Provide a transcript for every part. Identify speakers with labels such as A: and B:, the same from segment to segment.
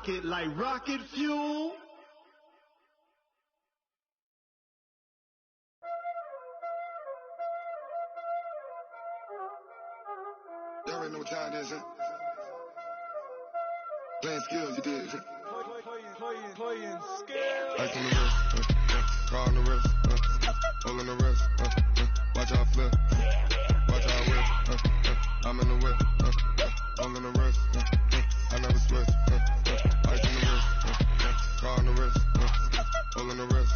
A: rock it like rocket fuel.
B: Y'all already know what time it is, huh? Playing skills, you did.
C: Playing skills.
B: Ice on the wrist, car on the wrist, hole in the wrist, watch how I flip, watch how I whip, I'm in the whip, hole in the wrist, I never switch, ice on the wrist, car on the wrist, hole in the wrist,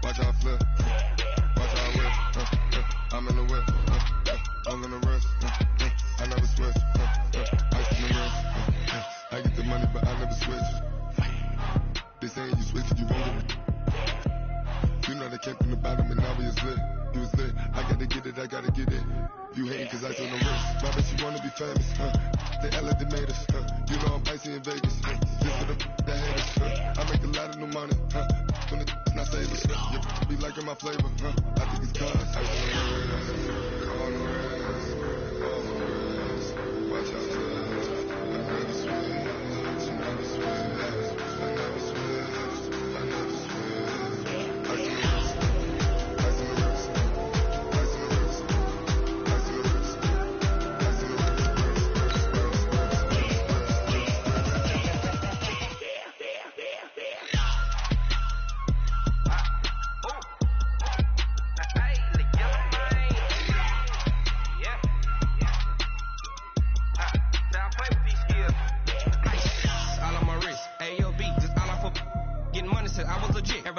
B: watch how I flip, watch how I whip, I'm in the whip, hole in the wrist, I never switch, ice on the wrist, I get the money but I never switch. They saying you switch, you won't get it. You know they came from the bottom and now we is lit. You was lit, I gotta get it, I gotta get it. You hating cause ice on the wrist. My bitch, you wanna be famous, They act like they made us, You know I'm icy in Vegas, Just for the haters, I make a lot of new money, When it's not savers, You be liking my flavor, I think it's cause ice on the wrist, on the wrist, on the wrist. Watch out, I never switch, I never switch.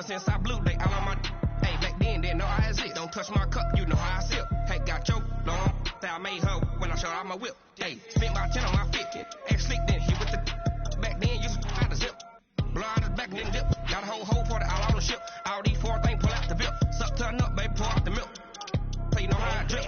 D: Since I blew, they all on my hey, back then, didn't know I exist. Don't touch my cup, you know how I sip. Hey, got your long, that I made her when I showed out my whip. Hey, spent about 10 on my 50. Ex slick, then hit with the back then, used to out the zip. Blow out the back, then dip. Got a whole for the all on the ship. All these four things pull out the bip. Suck, turn up, baby, pour out the milk. Play, you know how I drip.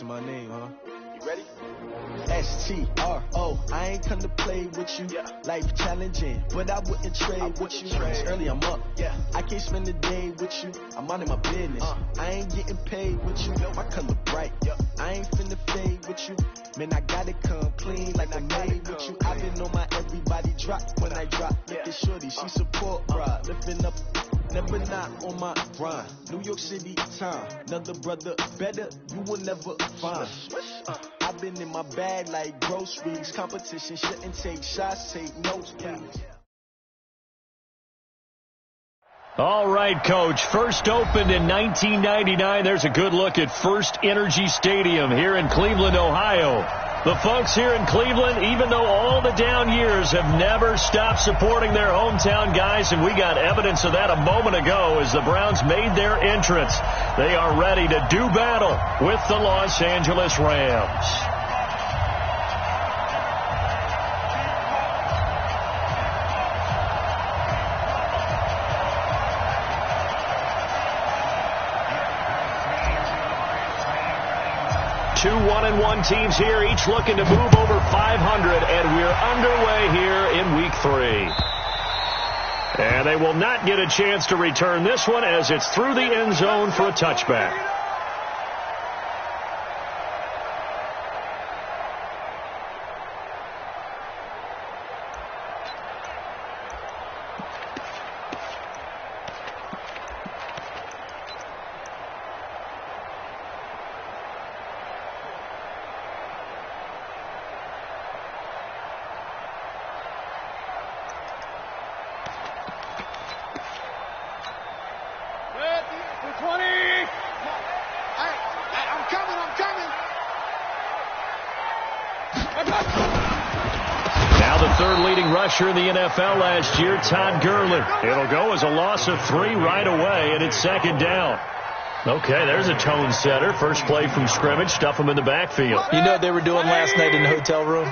C: My name, huh?
D: You ready?
E: STRO, I ain't come to play with you. Life challenging, but I wouldn't trade with you. It's early, I'm up. I can't spend the day with you. I'm minding my business. I ain't getting paid with you. My color bright. I ain't finna fade with you. Man, I gotta come clean like I made with you. I've been on my everybody drop when I drop. Look at shorty, she support, bruh. Lifting up. Never not on my grind. New York City time. Another brother better, you will never find. I've been in my bag like groceries. Competition shouldn't take shots, take notes, please.
F: All right, Coach. First opened in 1999. There's a good look at First Energy Stadium here in Cleveland, Ohio. The folks here in Cleveland, even though all the down years, have never stopped supporting their hometown guys, and we got evidence of that a moment ago as the Browns made their entrance. They are ready to do battle with the Los Angeles Rams. Two 1-1 teams here, each looking to move over 500, and we're underway here in Week 3. And they will not get a chance to return this one as it's through the end zone for a touchback. third leading rusher in the NFL last year, Todd Gurley. It'll go as a loss of 3 right away, and it's second down. Okay, there's a tone setter. First play from scrimmage, stuff him in the backfield.
G: You know what they were doing last night in the hotel room?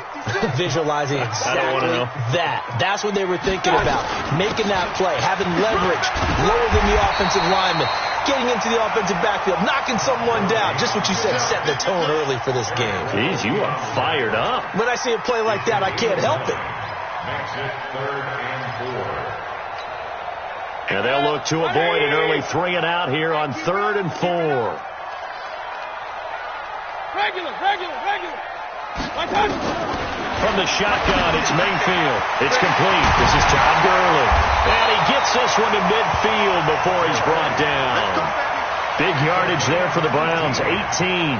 G: Visualizing exactly that. That's what they were thinking about. Making that play, having leverage, lower than the offensive lineman, getting into the offensive backfield, knocking someone down. Just what you said, set the tone early for this game.
F: Jeez, you are fired up.
G: When I see a play like that, I can't help it.
H: Makes it 3rd and 4.
F: And they'll look to avoid an early 3 and out here on 3rd and 4.
C: Regular.
F: From the shotgun, it's Mayfield. It's complete. This is Todd Gurley. And he gets this one to midfield before he's brought down. Big yardage there for the Browns, 18.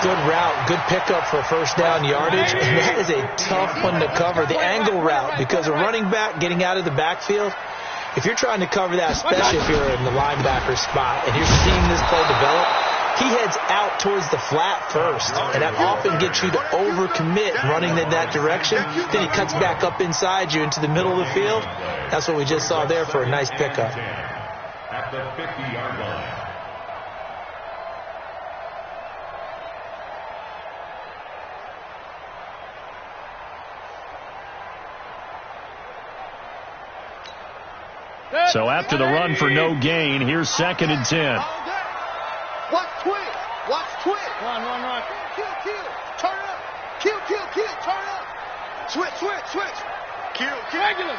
G: Good route, good pickup for first down yardage, and that is a tough one to cover, the angle route, because a running back getting out of the backfield, if you're trying to cover that, especially if you're in the linebacker spot, and you're seeing this play develop, he heads out towards the flat first, and that often gets you to overcommit running in that direction. Then he cuts back up inside you into the middle of the field. That's what we just saw there for a nice pickup.
H: At the 50-yard line.
F: So after the run for no gain, here's 2nd and 10.
A: Watch twist.
C: Run.
A: Kill. Turn up. Kill. Turn up. Switch. Kill.
C: Regular.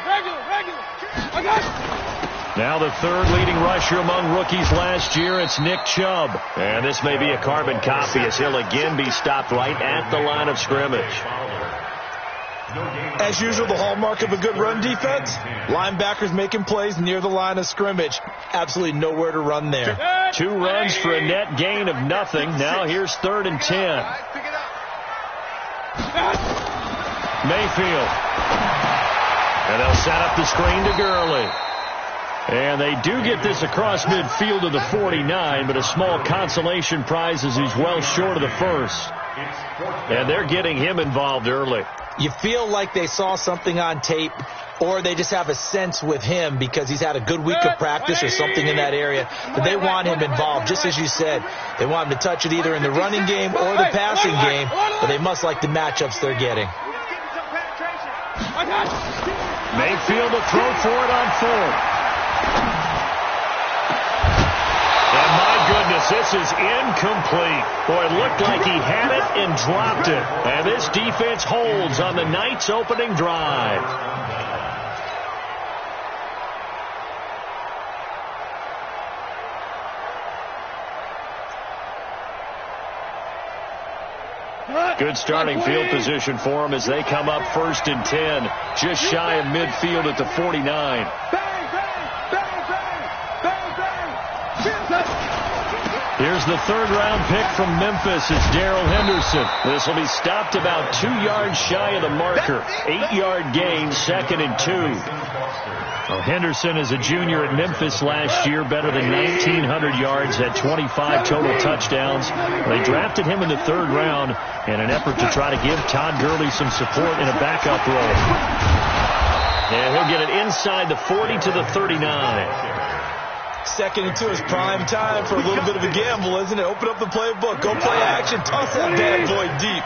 C: I got it.
F: Now the 3rd leading rusher among rookies last year, it's Nick Chubb. And this may be a carbon copy as he'll again be stopped right at the line of scrimmage.
G: As usual, the hallmark of a good run defense, linebackers making plays near the line of scrimmage. Absolutely nowhere to run there.
F: 2 runs for a net gain of nothing. Now here's 3rd and 10. Mayfield. And they'll set up the screen to Gurley. And they do get this across midfield to the 49, but a small consolation prize as he's well short of the first. And they're getting him involved early.
G: You feel like they saw something on tape, or they just have a sense with him because he's had a good week of practice or something in that area. But they want him involved, just as you said. They want him to touch it either in the running game or the passing game, but they must like the matchups they're getting.
F: Mayfield to throw for it on 4th. And my goodness, this is incomplete. Boy, it looked like he had it and dropped it. And this defense holds on the night's opening drive. Good starting field position for them as they come up 1st and 10, just shy of midfield at the 49. Here's the 3rd-round pick from Memphis. It's Darrell Henderson. This will be stopped about 2 yards shy of the marker. 8-yard gain, 2nd and 2. Well, Henderson is a junior at Memphis last year, better than 1,900 yards, had 25 total touchdowns. They drafted him in the 3rd round in an effort to try to give Todd Gurley some support in a backup role. And he'll get it inside the 40 to the 39.
G: 2nd and 2 is prime time for a little bit of a gamble, isn't it? Open up the playbook, go play action, toss that bad boy deep.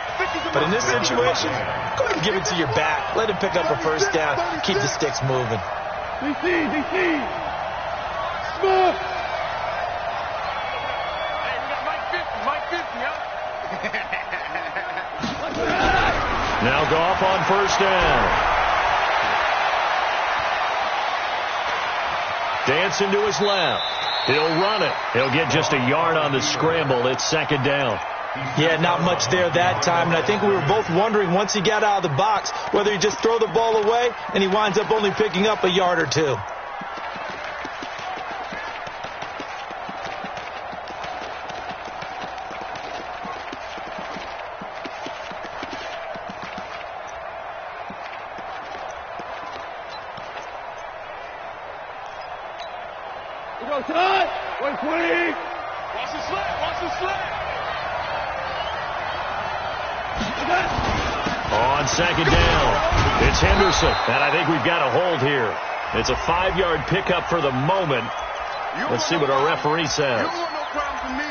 G: But in this situation, go ahead and give it to your back. Let him pick up a first down, keep the sticks moving.
C: DC.
A: Smooth.
F: Now go up on first down. Dancing to his left. He'll run it. He'll get just a yard on the scramble. It's 2nd down.
G: Yeah, not much there that time. And I think we were both wondering once he got out of the box whether he just throw the ball away and he winds up only picking up a yard or 2.
C: Go, Todd! 120! Watch the slip!
F: On second down, it's Henderson. And I think we've got a hold here. It's a 5-yard pickup for the moment. Let's see what our referee says.
A: You don't want no problem from me.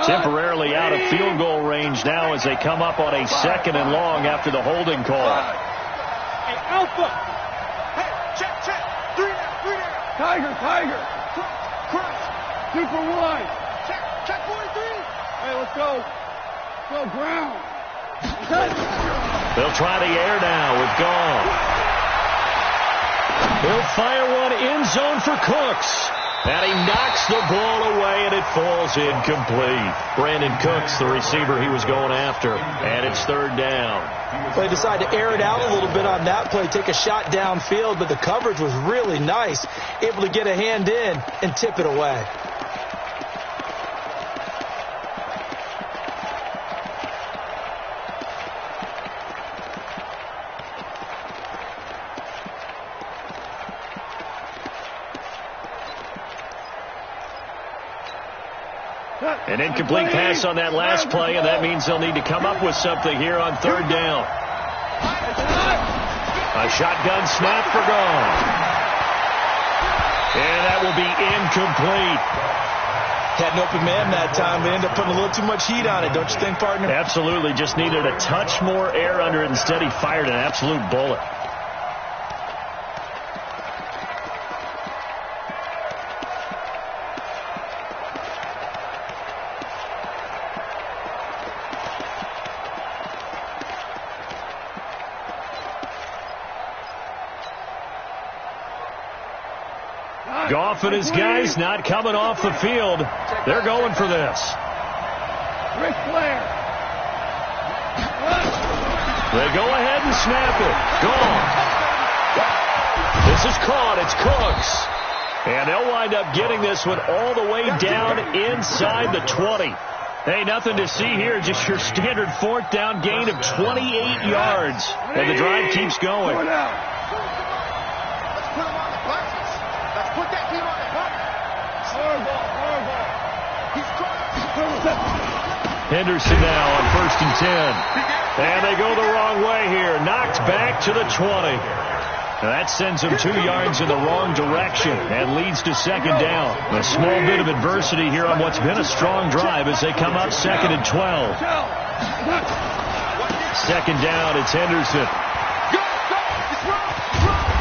F: Temporarily out of field goal range now as they come up on a 2nd and long after the holding call.
C: Hey, Alpha.
A: Hey, check. 3 down.
C: Tiger.
A: Crunch.
C: 2 for 1.
A: Check 43.
C: Hey, let's go. Go ground.
F: They'll try the air now with Gall. He'll fire one end zone for Cooks. And he knocks the ball away, and it falls incomplete. Brandon Cooks, the receiver he was going after, and it's 3rd down.
G: They decided to air it out a little bit on that play, take a shot downfield, but the coverage was really nice, able to get a hand in and tip it away.
F: An incomplete pass on that last play, and that means they'll need to come up with something here on 3rd down. A shotgun snap for Gall. And that will be incomplete.
G: Had an open man that time, but ended up putting a little too much heat on it, don't you think, partner?
F: Absolutely. Just needed a touch more air under it. Instead, he fired an absolute bullet. Goff and his guys not coming off the field. They're going for this.
C: Ric Flair.
F: They go ahead and snap it. Gone. This is caught. It's Cooks. And they'll wind up getting this one all the way down inside the 20. Hey, nothing to see here. Just your standard 4th down gain of 28 yards. And the drive keeps going. Henderson now on 1st and 10. And they go the wrong way here. Knocked back to the 20. Now that sends them 2 yards in the wrong direction and leads to 2nd down. A small bit of adversity here on what's been a strong drive as they come up 2nd and 12. 2nd down, it's Henderson.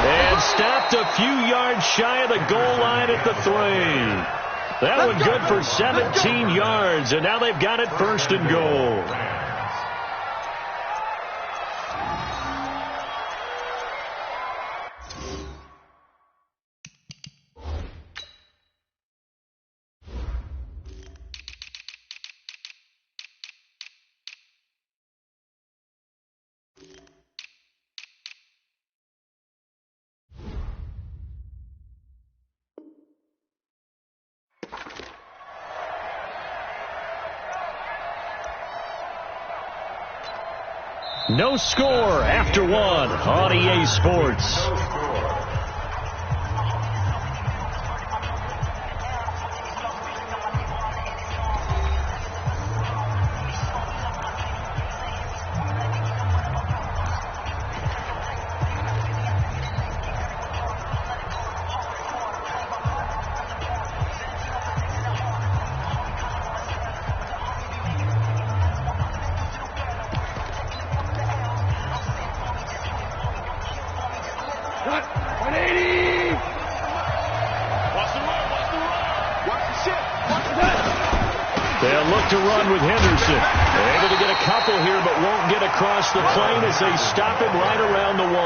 F: And stopped a few yards shy of the goal line at the 3. That one good for 17 yards, and now they've got it 1st and goal. No score after 1 on EA Sports. To run with Henderson. They're able to get a couple here, but won't get across the plane as they stop him right around the 1.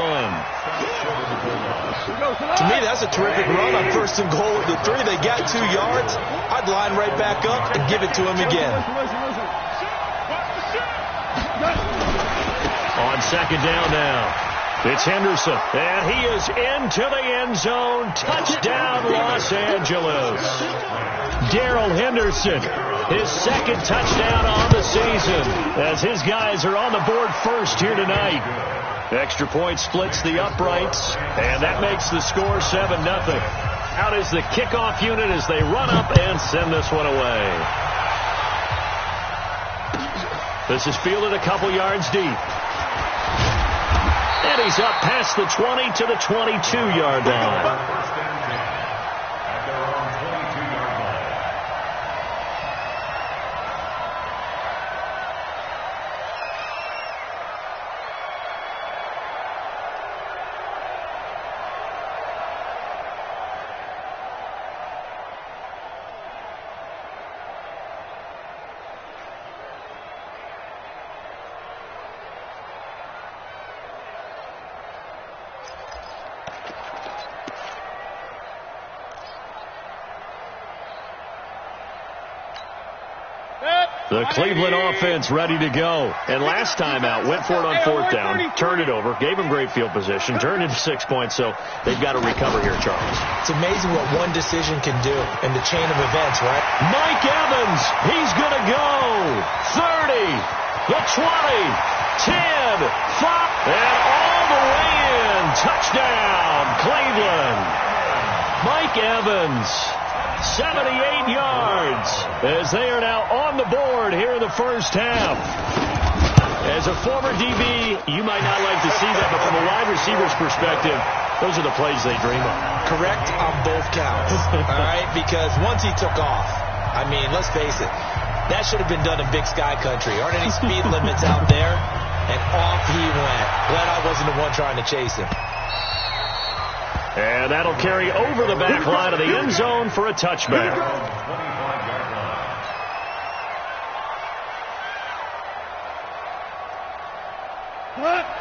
G: To me, that's a terrific run on 1st and goal at the 3. They got 2 yards. I'd line right back up and give it to him again.
F: On 2nd down now, it's Henderson, and he is into the end zone. Touchdown, Los Angeles. Darrell Henderson, his 2nd touchdown on the season, as his guys are on the board first here tonight. Extra point splits the uprights, and that makes the score 7-0. Out is the kickoff unit as they run up and send this one away. This is fielded a couple yards deep. And he's up past the 20 to the 22-yard line. The Cleveland offense ready to go. And last time out, went for it on fourth down, turned it over, gave them great field position, turned into 6 points, so they've got to recover here, Charles.
G: It's amazing what one decision can do in the chain of events, right?
F: Mike Evans, he's going to go. 30, the 20, 10, 5, and all the way in. Touchdown, Cleveland. Mike Evans. 78 yards as they are now on the board here in the first half. As a former DB, you might not like to see that, but from a wide receiver's perspective, those are the plays they dream of.
G: Correct on both counts, all right? Because once he took off, I mean, let's face it, that should have been done in Big Sky Country. Aren't any speed limits out there? And off he went. Glad I wasn't the one trying to chase him.
F: And that'll carry over the back line of the end zone for a touchback.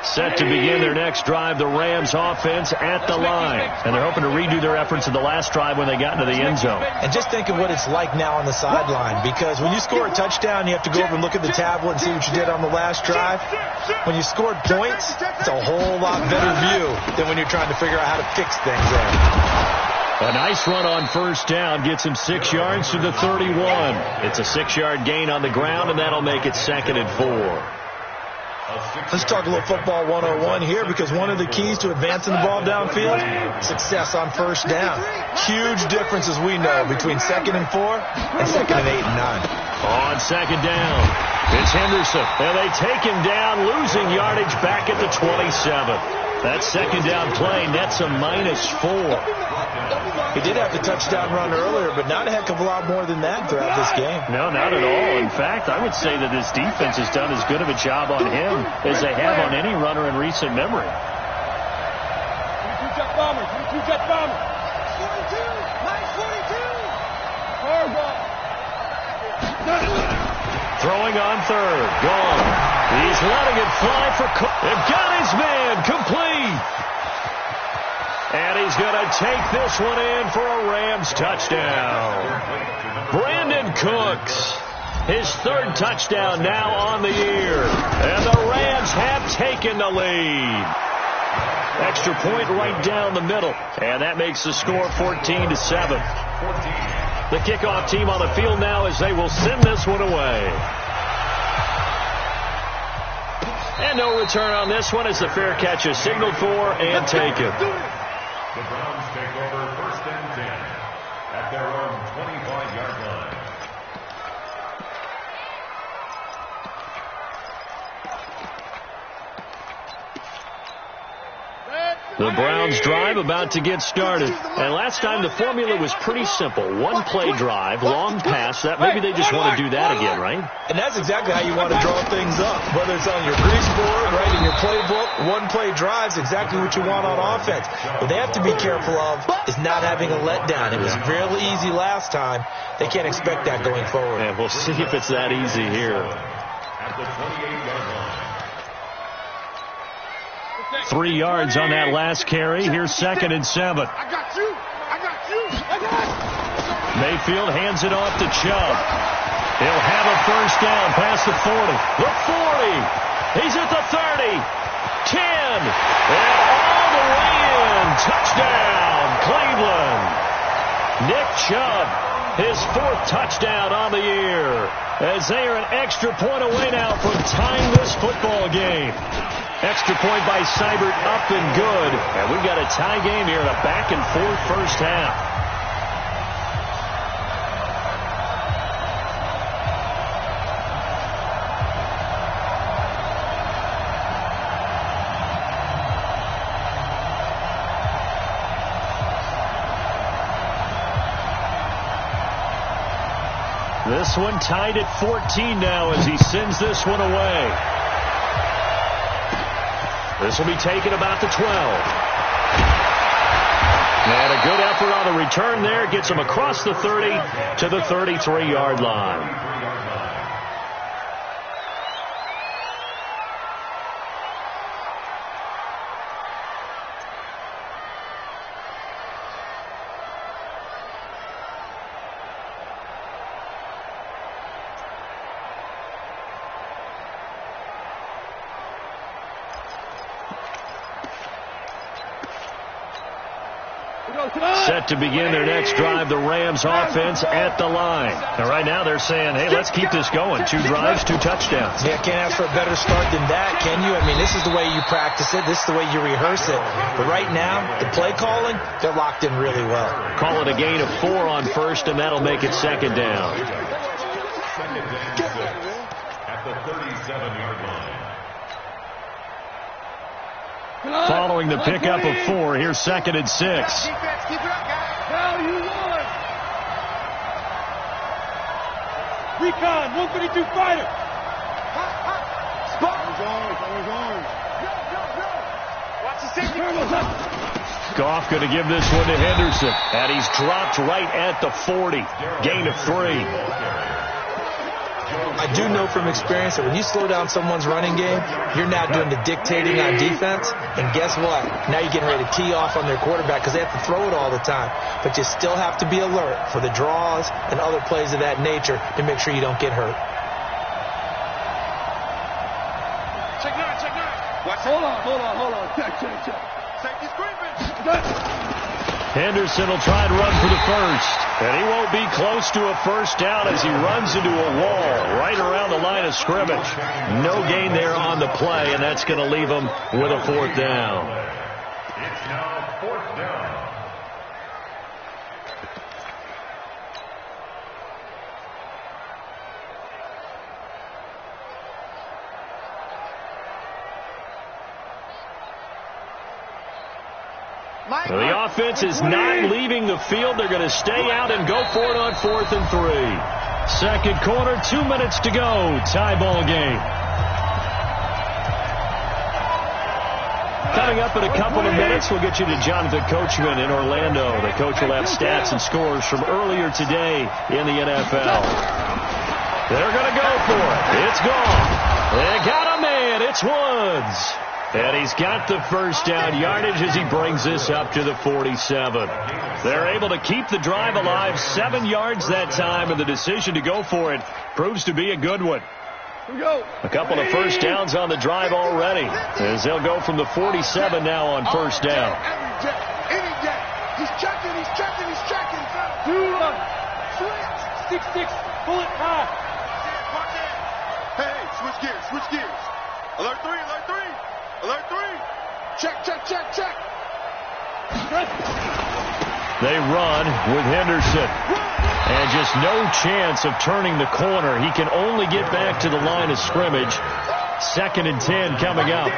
F: Set to begin their next drive, the Rams offense at the line. And they're hoping to redo their efforts in the last drive when they got into the end zone.
G: And just think of what it's like now on the sideline, because when you score a touchdown, you have to go over and look at the tablet and see what you did on the last drive. When you scored points, it's a whole lot better view than when you're trying to figure out how to fix things there.
F: A nice run on first down gets him 6 yards to the 31. It's a 6-yard gain on the ground, and that'll make it 2nd and 4.
G: Let's talk a little football 101 here, because one of the keys to advancing the ball downfield, success on first down. Huge difference, as we know, between 2nd and 4 and 2nd and 8 and 9.
F: On second down, it's Henderson, and they take him down, losing yardage back at the 27. That second down play nets a -4.
G: He did have the touchdown run earlier, but not a heck of a lot more than that throughout this game.
F: No, not at all. In fact, I would say that this defense has done as good of a job on him as they have on any runner in recent memory.
C: 22 jet bomber, 22 jet bomber.
A: 42, nice 42.
F: Throwing on third, gone. He's letting it fly for Cook. They've got his man, complete. And he's going to take this one in for a Rams touchdown. Brandon Cooks, his 3rd touchdown now on the year. And the Rams have taken the lead. Extra point right down the middle. And that makes the score 14-7. The kickoff team on the field now as they will send this one away. And no return on this one as the fair catch is signaled for and taken.
H: The Browns take over 1st and 10 at their own 25-yard line.
F: The Browns drive about to get started. And last time the formula was pretty simple. 1 play drive, long pass. That maybe they just want to do that again, right?
G: And that's exactly how you want to draw things up. Whether it's on your grease board, right, in your playbook, 1 play drive is exactly what you want on offense. What they have to be careful of is not having a letdown. It was really easy last time. They can't expect that going forward.
F: And we'll see if it's that easy here.
H: At the 28-yard line.
F: 3 yards on that last carry. Here's 2nd and 7.
A: I got you. I got you. I got you.
F: Mayfield hands it off to Chubb. He'll have a first down past the 40. The 40. He's at the 30. 10. And all the way in. Touchdown, Cleveland. Nick Chubb, his 4th touchdown on the year, as they are an extra point away now from tying this football game. Extra point by Seibert, up and good. And we've got a tie game here in a back-and-forth first half. This one tied at 14 now as he sends this one away. This will be taken about the 12. And a good effort on the return there. Gets him across the 30 to the 33-yard line. Set to begin their next drive, the Rams offense at the line. And right now they're saying, hey, let's keep this going. 2 drives, 2 touchdowns.
G: Yeah, can't ask for a better start than that, can you? I mean, this is the way you practice it. This is the way you rehearse it. But right now, the play calling, they're locked in really well.
F: Call it a gain of 4 on first, and that'll make it second down.
H: Second down 6 at the 37-yard line.
F: Following the pickup of 4, here's second and 6.
A: Defense, keep it up, guys.
C: Now you want. Recon, 152 fighter.
A: Spot. Always orange. Go. Watch the safety.
F: Goff going to give this one to Henderson. And he's dropped right at the 40. Gain of 3.
G: I do know from experience that when you slow down someone's running game, you're now doing the dictating on defense. And guess what? Now you're getting ready to tee off on their quarterback because they have to throw it all the time. But you still have to be alert for the draws and other plays of that nature to make sure you don't get hurt.
A: Check 9. Watch.
C: Hold on. Check.
A: Safety screaming.
F: Henderson will try and run for the first. And he won't be close to a first down as he runs into a wall right around the line of scrimmage. No gain there on the play, and that's going to leave him with a 4th down.
H: It's now 4th down.
F: So the offense is not leaving the field. They're going to stay out and go for it on 4th and 3. Second quarter, 2 minutes to go. Tie ball game. Coming up in a couple of minutes, we'll get you to Jonathan Coachman in Orlando. The coach will have stats and scores from earlier today in the NFL. They're going to go for it. It's gone. They got a man. It's Woods. And he's got the first down yardage as he brings this up to the 47. They're able to keep the drive alive, 7 yards that time, and the decision to go for it proves to be a good one. A couple of first downs on the drive already, as they'll go from the 47 now on first down.
A: Any day. He's checking.
C: 6-6, bullet high.
A: Hey, switch gears. Alert 3. Alert 3. Check.
F: They run with Henderson. And just no chance of turning the corner. He can only get back to the line of scrimmage. 2nd and 10 coming up.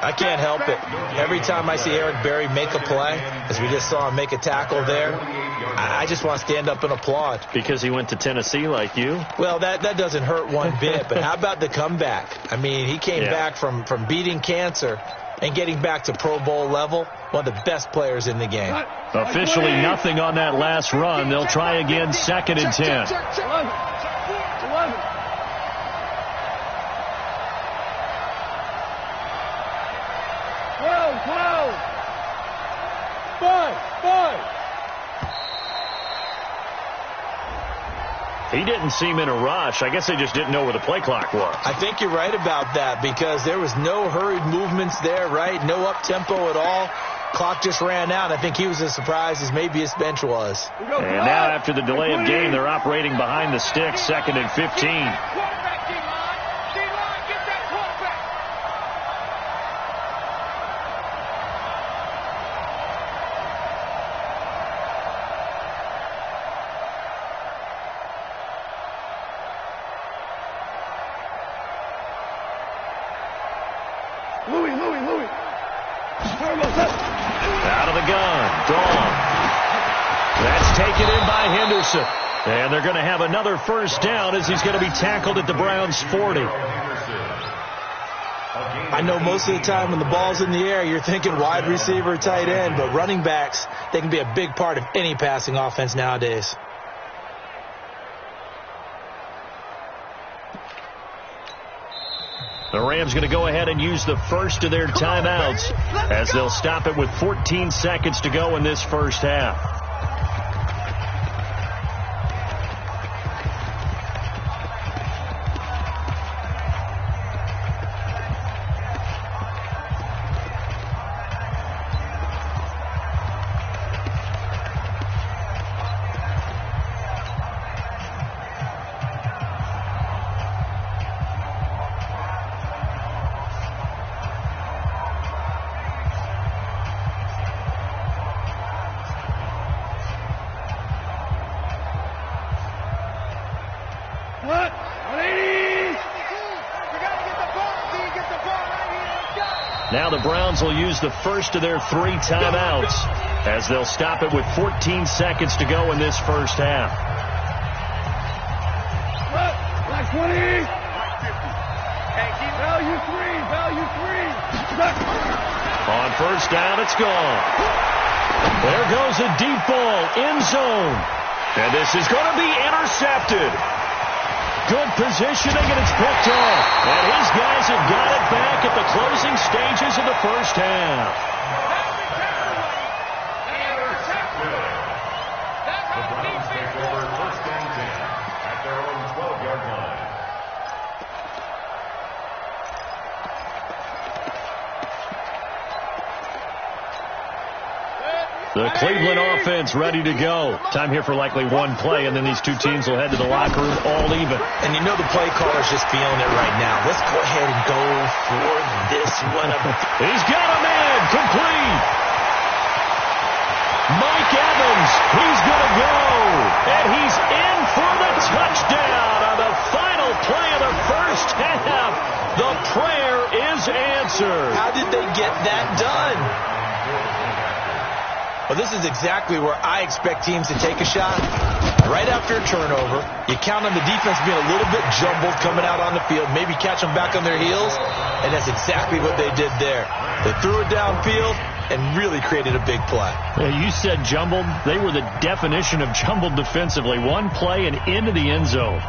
G: I can't help it. Every time I see Eric Berry make a play, as we just saw him make a tackle there, I just want to stand up and applaud.
F: Because he went to Tennessee like you?
G: Well, that doesn't hurt one bit, but how about the comeback? I mean, he came back from beating cancer and getting back to Pro Bowl level, one of the best players in the game.
F: Officially nothing on that last run. They'll try again, 2nd and 10.
C: 11.
F: He didn't seem in a rush. I guess they just didn't know where the play clock was.
G: I think you're right about that because there was no hurried movements there, right? No up-tempo at all. Clock just ran out. I think he was as surprised as maybe his bench was.
F: And now after the delay of game, they're operating behind the sticks, 2nd and 15. gun. Gone. That's taken in by Henderson. And they're going to have another first down as he's going to be tackled at the Browns' 40.
G: I know most of the time when the ball's in the air, you're thinking wide receiver, tight end, but running backs, they can be a big part of any passing offense nowadays.
F: The Rams going to go ahead and use the first of their timeouts as they'll stop it with 14 seconds to go in this first half. Now the Browns will use the first of their 3 timeouts as they'll stop it with 14 seconds to go in this first half.
C: Black 20. Value 3.
F: On first down, it's gone. There goes a deep ball, end zone. And this is going to be intercepted. Good positioning, and it's picked off. And his guys have got it back at the closing stages of the first half.
H: The Browns take over first and 10 at their own 12-yard line.
F: The Cleveland offense ready to go. Time here for likely one play, and then these two teams will head to the locker room all even.
G: And you know the play caller's just feeling it right now. Let's go ahead and go for this one.
F: He's got a man complete. Mike Evans, he's going to go. And he's in for the touchdown on the final play of the first half. The prayer is answered.
G: How did they get that done? Well, this is exactly where I expect teams to take a shot. Right after a turnover, you count on the defense being a little bit jumbled coming out on the field, maybe catch them back on their heels, and that's exactly what they did there. They threw it downfield and really created a big play.
F: You said jumbled. They were the definition of jumbled defensively. One play and into the end zone.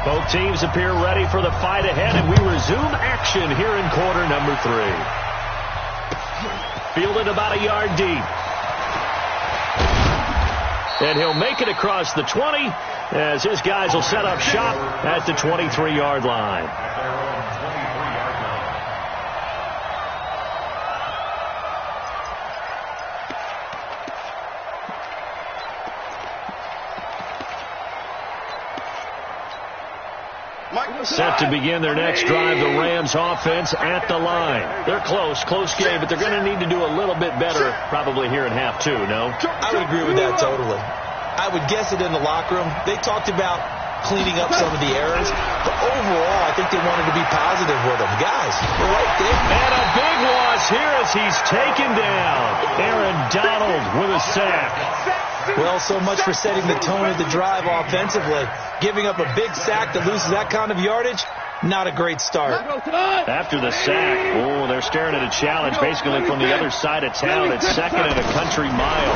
F: Both teams appear ready for the fight ahead, and we resume action here in quarter number 3. Fielded about a yard deep. And he'll make it across the 20 as his guys will set up shop at the 23-yard line. Set to begin their next drive, the Rams offense at the line. They're close game, but they're going to need to do a little bit better probably here in half 2, no?
G: I would agree with that totally. I would guess it in the locker room. They talked about cleaning up some of the errors, but overall, I think they wanted to be positive with them. Guys, we're right there.
F: And a big loss here as he's taken down. Aaron Donald with a sack.
G: Well, so much for setting the tone of the drive offensively. Giving up a big sack that loses that kind of yardage, not a great start.
F: After the sack, they're staring at a challenge basically from the other side of town. It's second and a country mile.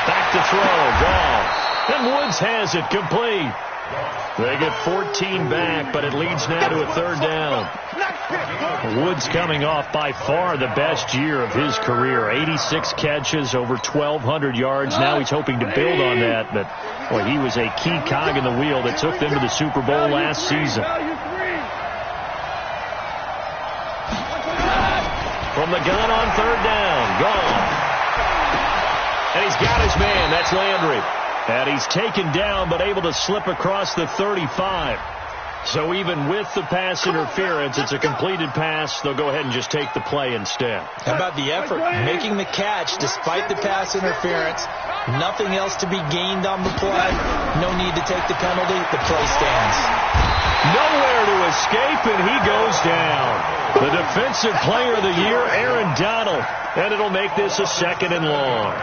F: Back to throw, gone. And Woods has it complete. They get 14 back, but it leads now to a third down. Woods coming off by far the best year of his career. 86 catches, over 1,200 yards. Now he's hoping to build on that, but boy, he was a key cog in the wheel that took them to the Super Bowl last season. From the gun on third down, gone. And he's got his man, that's Landry. And he's taken down, but able to slip across the 35. So even with the pass interference, it's a completed pass. They'll go ahead and just take the play instead.
G: How about the effort? Making the catch despite the pass interference. Nothing else to be gained on the play. No need to take the penalty. The play stands.
F: Nowhere to escape, and he goes down. The defensive player of the year, Aaron Donald. And it'll make this a 2nd and long.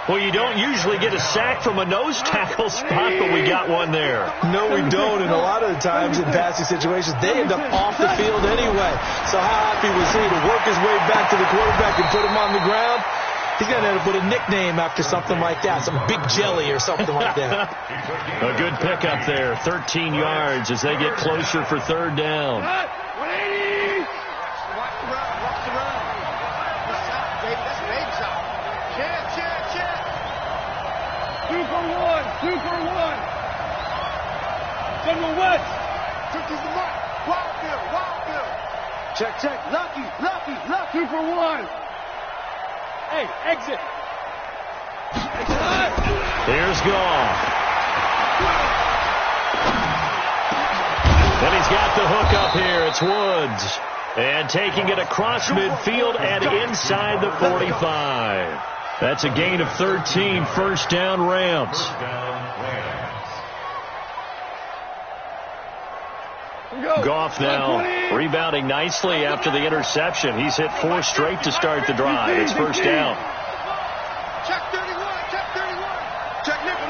F: Well, you don't usually get a sack from a nose tackle spot, but we got one there.
G: No, we don't. And a lot of the times in passing situations, they end up off the field anyway. So how happy was he to work his way back to the quarterback and put him on the ground? He's going to end up with a nickname after something like that, some Big Jelly or something like that.
F: A good pickup there, 13 yards as they get closer for 3rd down.
C: 180.
A: Watch the run. Watch the run. Good shot, baby. That's a baby shot. Check.
C: 2 for 1. 2 for 1. General West.
A: Took to the mark. Wild.
C: Check. Lucky. 2 for 1. Hey, exit.
F: Here's Goff. And he's got the hook up here. It's Woods. And taking it across midfield and inside the 45. That's a gain of 13, 1st down Rams. Goff now rebounding nicely after the interception. He's hit 4 straight to start the drive. It's 1st down.
A: Check 31. Check nickel.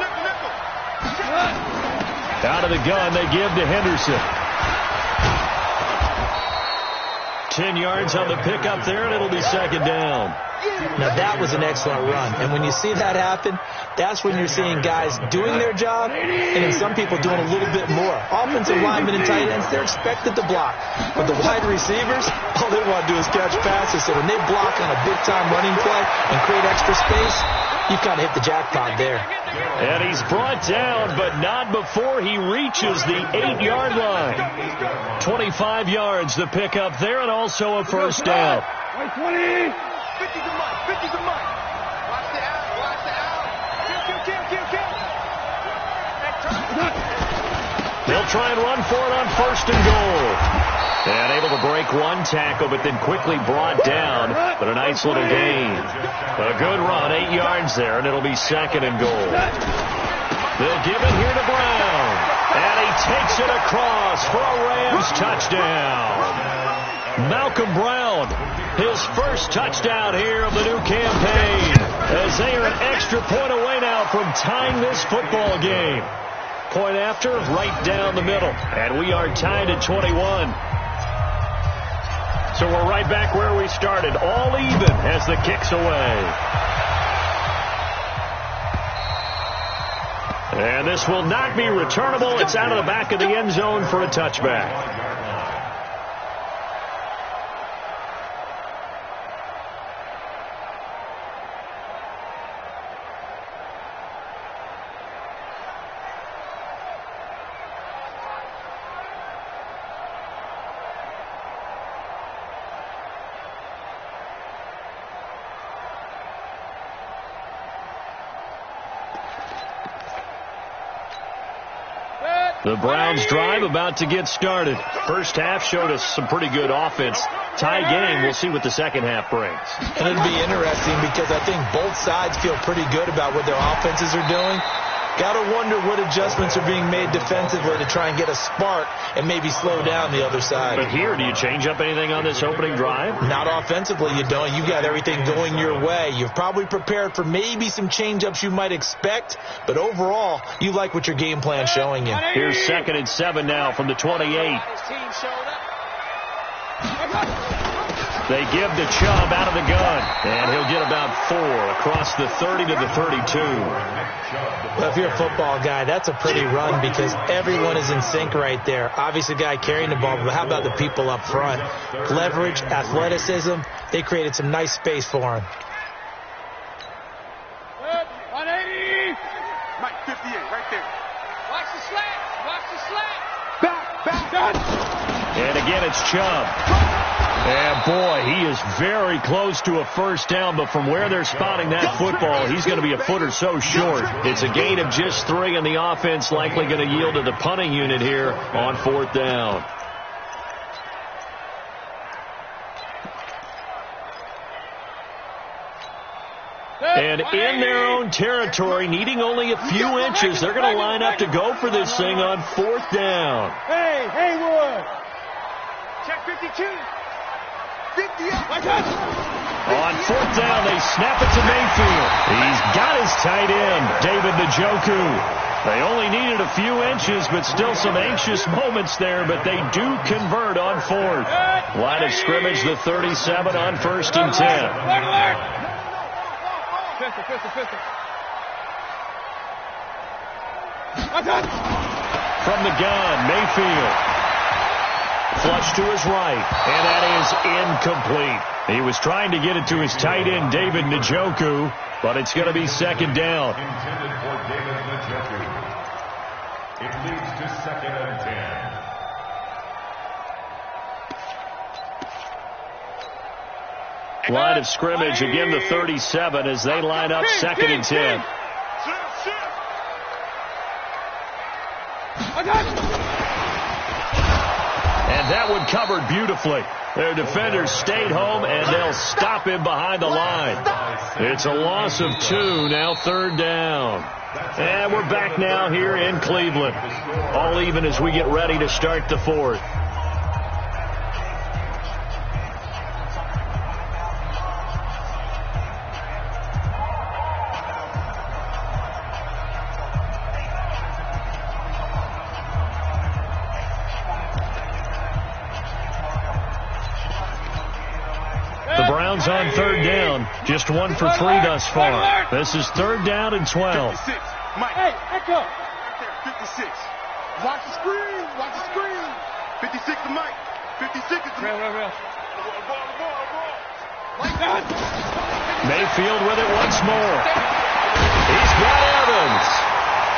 F: Out of the gun, they give to Henderson. 10 yards on the pickup there, and it'll be 2nd down.
G: Now, that was an excellent run. And when you see that happen, that's when you're seeing guys doing their job and then some people doing a little bit more. Offensive linemen and tight ends, they're expected to block. But the wide receivers, all they want to do is catch passes. So when they block on a big-time running play and create extra space, you've kind of hit the jackpot there.
F: And he's brought down, but not before he reaches the 8-yard line. 25 yards to pick up there, and also a 1st down.
C: 20.
A: 50 to Mike. Watch the out. Kill.
F: They'll try and run for it on 1st and goal. And able to break one tackle, but then quickly brought down. But a nice little gain. A good run, 8 yards there, and it'll be 2nd and goal. They'll give it here to Brown. And he takes it across for a Rams touchdown. Malcolm Brown, his 1st touchdown here of the new campaign, as they are an extra point away now from tying this football game. Point after, right down the middle, and we are tied at 21. So we're right back where we started, all even as the kick's away. And this will not be returnable. It's out of the back of the end zone for a touchback. The Browns drive about to get started. First half showed us some pretty good offense. Tie game, we'll see what the second half brings.
G: And it'll be interesting because I think both sides feel pretty good about what their offenses are doing. Got to wonder what adjustments are being made defensively to try and get a spark and maybe slow down the other side.
F: But here, do you change up anything on this opening drive?
G: Not offensively, you don't. You got everything going your way. You've probably prepared for maybe some change-ups you might expect, but overall, you like what your game plan's showing you.
F: Here's 2nd and 7 now from the 28. They give to Chubb out of the gun, and he'll get about 4 across the 30 to the 32.
G: Well, if you're a football guy, that's a pretty run because everyone is in sync right there. Obviously, the guy carrying the ball, but how about the people up front? Leverage, athleticism, they created some nice space for him.
C: 180.
A: Mike, 58, right there.
C: Watch the slant. Back.
F: And again, it's Chubb. And, boy, he is very close to a first down, but from where they're spotting that football, he's going to be a foot or so short. It's a gain of just 3, and the offense likely going to yield to the punting unit here on 4th down. And in their own territory, needing only a few inches, they're going to line up to go for this thing on 4th down.
C: Hey, Haywood.
A: Check 52.
F: On fourth down, they snap it to Mayfield. He's got his tight end, David Njoku. They only needed a few inches, but still some anxious moments there, but they do convert on fourth. Line of scrimmage, the 37 on 1st and 10. From the gun, Mayfield. Flush to his right, and that is incomplete. He was trying to get it to his tight end, David Njoku, but it's going to be 2nd down.
H: Intended for David Njoku. It leads to 2nd and 10.
F: Line of scrimmage, again the 37 as they line up 2nd and 10. And that one covered beautifully. Their defenders stayed home, and they'll stop him behind the line. It's a loss of 2, now 3rd down. And we're back now here in Cleveland. All even as we get ready to start the 4th. On 3rd down, just 1 for 3 thus far. This is 3rd down and 12.
A: 56. Mike. Hey, echo. Right there, 56. Watch the screen. Watch the screen. 56 to Mike. 56 is the Real.
F: Mayfield with it once more. He's got Evans.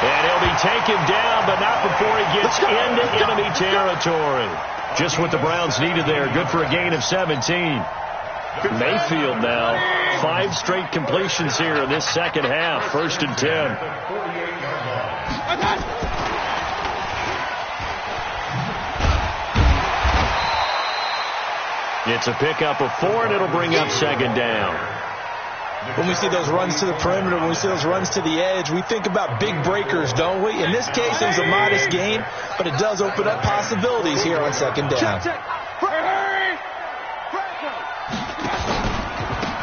F: And he'll be taken down, but not before he gets into enemy territory. Just what the Browns needed there. Good for a gain of 17. Mayfield now, 5 straight completions here in this second half. 1st and 10. It's a pickup of 4, and it'll bring up 2nd down.
G: When we see those runs to the perimeter, when we see those runs to the edge, we think about big breakers, don't we? In this case, it was a modest gain, but it does open up possibilities here on 2nd down.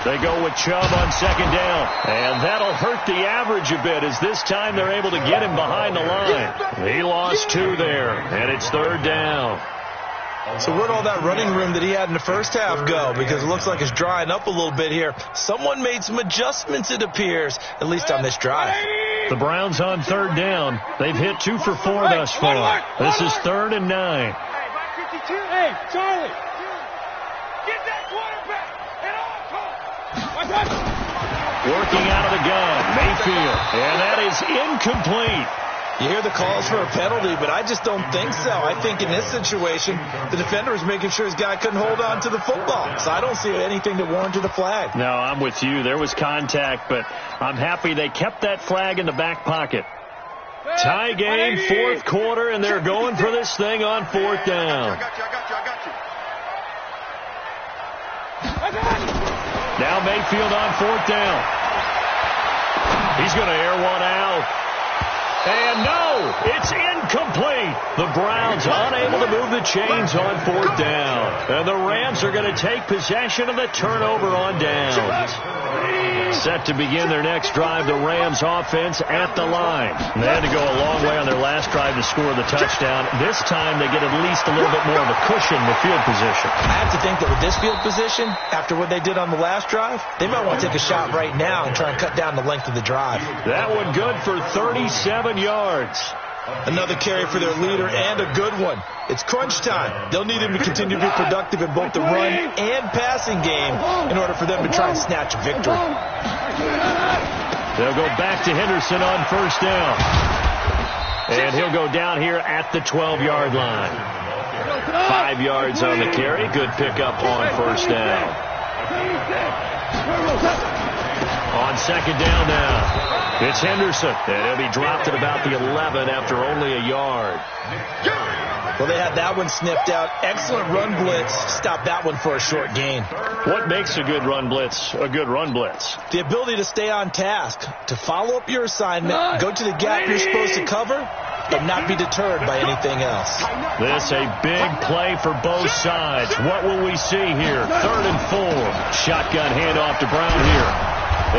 F: They go with Chubb on 2nd down, and that'll hurt the average a bit as this time they're able to get him behind the line. He lost 2 there, and it's 3rd down.
G: So where'd all that running room that he had in the first half go? Because it looks like it's drying up a little bit here. Someone made some adjustments, it appears, at least on this drive.
F: The Browns on 3rd down. They've hit 2 for 4 thus far. This is 3rd and 9.
C: Hey, Charlie. Get that quarterback.
F: Working out of the gun, Mayfield, and that is incomplete.
G: You hear the calls for a penalty, but I just don't think so. I think in this situation, the defender is making sure his guy couldn't hold on to the football. So I don't see anything that warranted a flag.
F: No, I'm with you. There was contact, but I'm happy they kept that flag in the back pocket. Tie game, 4th quarter, and they're going for this thing on 4th down.
A: I got you.
F: Now Mayfield on 4th down. He's going to air one out. And no, it's incomplete. The Browns unable to move the chains on 4th down. And the Rams are going to take possession of the turnover on downs. Set to begin their next drive, the Rams offense at the line. They had to go a long way on their last drive to score the touchdown. This time they get at least a little bit more of a cushion with field position.
G: I have to think that with this field position, after what they did on the last drive, they might want to take a shot right now and try and cut down the length of the drive.
F: That one good for 37 yards.
G: Another carry for their leader and a good one. It's crunch time. They'll need him to continue to be productive in both the run and passing game in order for them to try and snatch a victory.
F: They'll go back to Henderson on 1st down. And he'll go down here at the 12-yard line. 5 yards on the carry. Good pickup on 1st down. On 2nd down now. It's Henderson, and he'll be dropped at about the 11 after only a yard.
G: Well, they had that one snipped out. Excellent run blitz. Stop that one for a short gain.
F: What makes a good run blitz a good run blitz?
G: The ability to stay on task, to follow up your assignment, go to the gap you're supposed to cover, but not be deterred by anything else.
F: This a big play for both sides. What will we see here? 3rd and 4. Shotgun handoff to Brown here.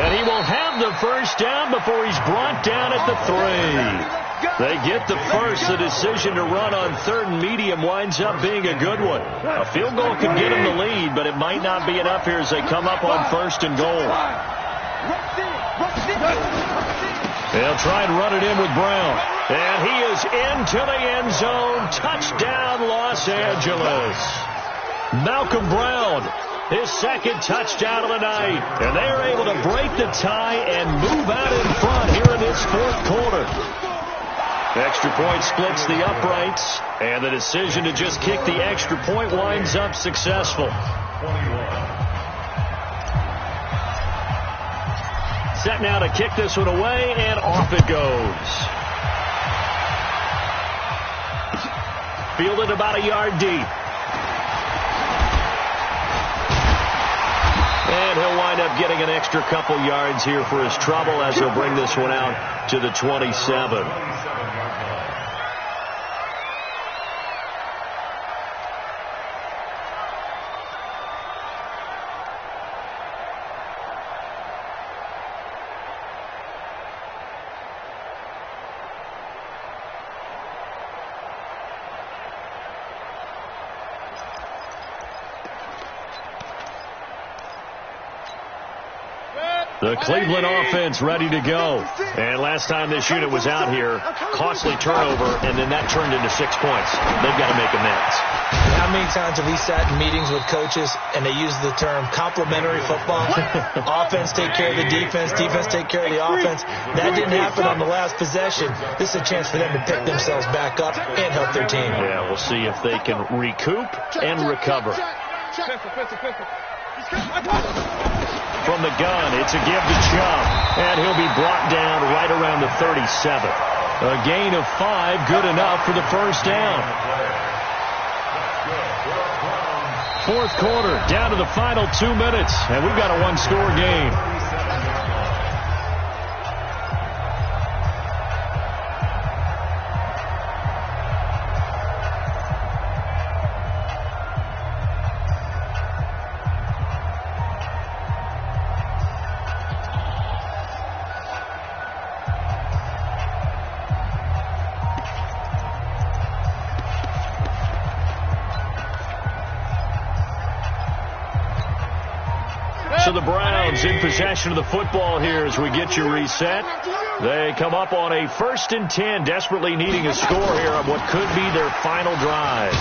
F: And he will have the first down before he's brought down at the 3. They get the first. The decision to run on 3rd and medium winds up being a good one. A field goal could get him the lead, but it might not be enough here as they come up on 1st and goal. They'll try and run it in with Brown. And he is into the end zone. Touchdown, Los Angeles. Malcolm Brown, his 2nd touchdown of the night. And they are able to break the tie and move out in front here in this 4th quarter. Extra point splits the uprights, and the decision to just kick the extra point winds up successful. Set now to kick this one away, and off it goes. Fielded about a yard deep. And he'll wind up getting an extra couple yards here for his trouble as he'll bring this one out to the 27. The Cleveland offense ready to go. And last time this unit was out here, costly turnover, and then that turned into 6 points. They've got to make amends.
G: How many times have we sat in meetings with coaches and they use the term complementary football? Offense take care of the defense, defense take care of the offense. That didn't happen on the last possession. This is a chance for them to pick themselves back up and help their team.
F: Yeah, we'll see if they can recoup and recover. From the gun, it's a give to Chubb, and he'll be brought down right around the 37. A gain of 5, good enough for the first down. 4th quarter, down to the final 2 minutes, and we've got a 1-score game. So the Browns in possession of the football here as we get you reset. They come up on a 1st and 10, desperately needing a score here on what could be their final drive.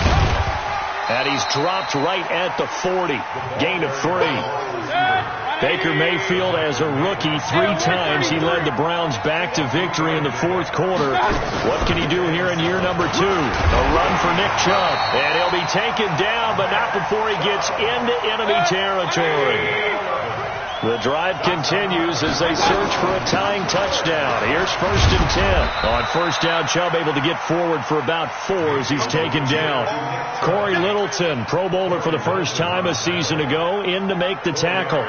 F: And he's dropped right at the 40. Gain of 3. Baker Mayfield, as a rookie, 3 times he led the Browns back to victory in the 4th quarter. What can he do here in year number 2? A run for Nick Chubb. And he'll be taken down, but not before he gets into enemy territory. The drive continues as they search for a tying touchdown. Here's 1st and 10. On 1st down, Chubb able to get forward for about 4 as he's taken down. Corey Littleton, Pro Bowler for the first time a season ago, in to make the tackle.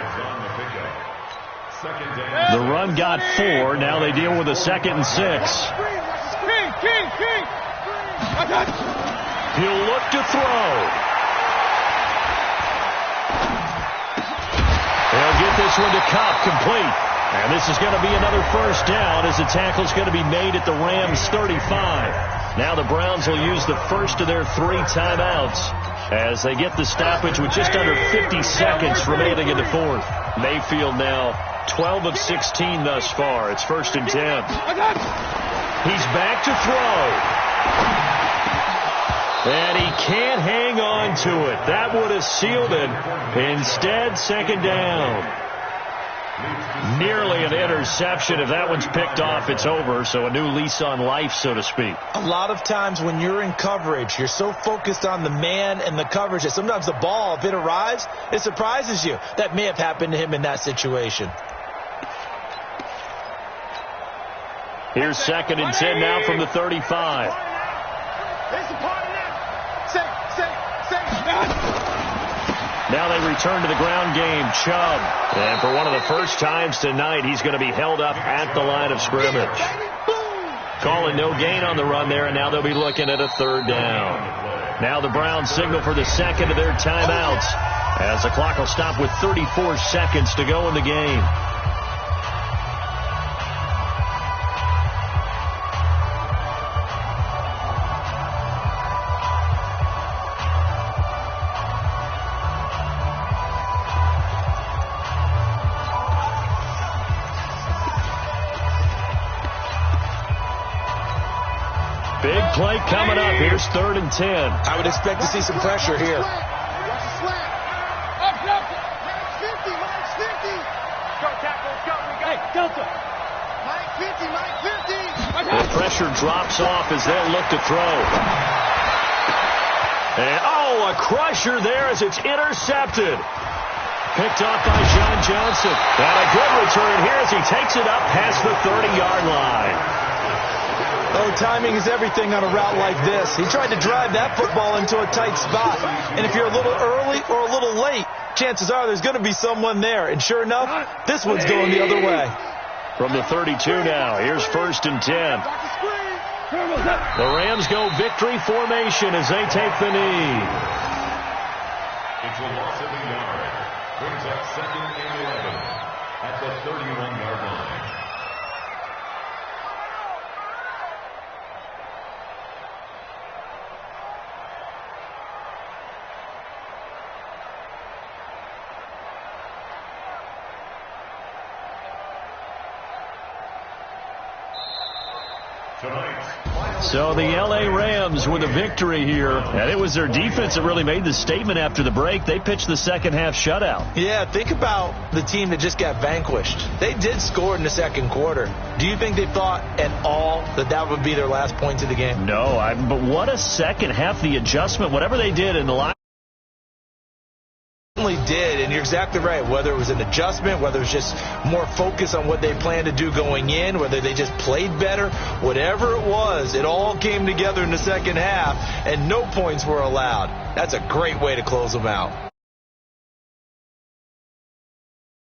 F: The run got 4. Now they deal with a 2nd and 6. He'll look to throw. They'll get this one to Cobb, complete. And this is going to be another first down as the tackle's going to be made at the Rams' 35. Now the Browns will use the first of their 3 timeouts as they get the stoppage with just under 50 seconds remaining in the 4th. Mayfield now 12 of 16 thus far. It's 1st and 10. He's back to throw. And he can't hang on to it. That would have sealed it. Instead, 2nd down. Nearly an interception. If that one's picked off, it's over. So a new lease on life, so to speak.
G: A lot of times when you're in coverage, you're so focused on the man and the coverage that sometimes the ball, if it arrives, it surprises you. That may have happened to him in that situation.
F: Here's 2nd and 10 now from the 35. Now they return to the ground game. Chubb. And for one of the first times tonight, he's going to be held up at the line of scrimmage. calling no gain on the run there, and now they'll be looking at a third down. Now the Browns signal for the second of their timeouts, as the clock will stop with 34 seconds to go in the game. Big play coming up. Here's 3rd and 10.
G: I would expect to see some pressure here.
A: Watch the slant. Up, Mike 50, Mike 50. Go, tackle, go, we go. Hey, Delta. Mike 50, Mike 50.
F: The pressure drops off as they'll look to throw. And, a crusher there as it's intercepted. Picked off by John Johnson. And a good return here as he takes it up past the 30-yard line.
G: Oh, timing is everything on a route like this. He tried to drive that football into a tight spot. And if you're a little early or a little late, chances are there's going to be someone there. And sure enough, this one's going the other way.
F: From the 32 now, here's 1st and 10. The Rams go victory formation as they take the knee.
H: It's a loss of a yard. Brings up 2nd and 11 at the 31-yard line.
F: So the L.A. Rams with a victory here, and it was their defense that really made the statement after the break. They pitched the second half shutout.
G: Yeah, think about the team that just got vanquished. They did score in the second quarter. Do you think they thought at all that that would be their last points of the game?
F: No, but what a second half, the adjustment, whatever they did in the line.
G: Did, and you're exactly right, whether it was an adjustment, whether it was just more focus on what they planned to do going in, whether they just played better, whatever it was, it all came together in the second half, and no points were allowed. That's a great way to close them out.